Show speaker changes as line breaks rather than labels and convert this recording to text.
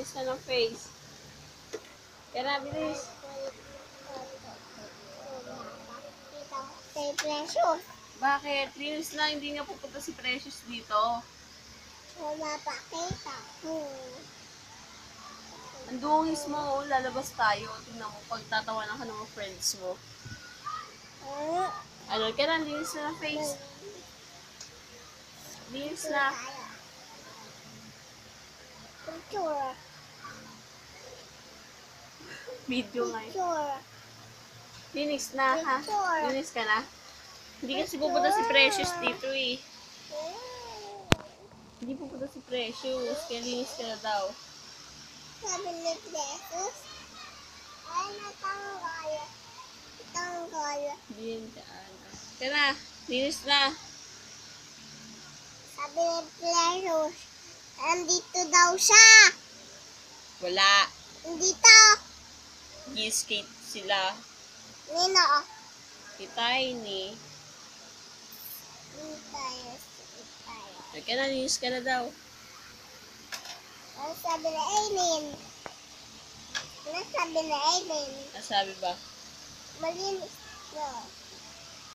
linis na ng face. Kaya bilis.
Kay Precious.
Bakit? Linis na, hindi nga pupunta si Precious dito.
Mapakita ko.
Ang dungis mo, oh, lalabas tayo. Tingnan mo, pagtatawanan ka ng mga friends mo. Ano, kaya linis na ng face. Linis na.
Picture.
Video nga yun.
Picture.
Linis na, ha? Linis ka na? Hindi kasi pupunta si Precious dito, eh. Hindi pupunta si Precious, kaya linis ka na daw.
Sabi ni Precious, ay natanggal. Natanggal.
Hindi yun daan. Kaya na, linis na.
Sabi ni Precious, andito daw siya.
Wala.
Andito.
G-skate sila.
Nino.
Si Tiny. Kaya na, linis ka na daw.
Ano sabi ni Aileen? Ano sabi ni Aileen?
Nasabi ba?
Malinis na.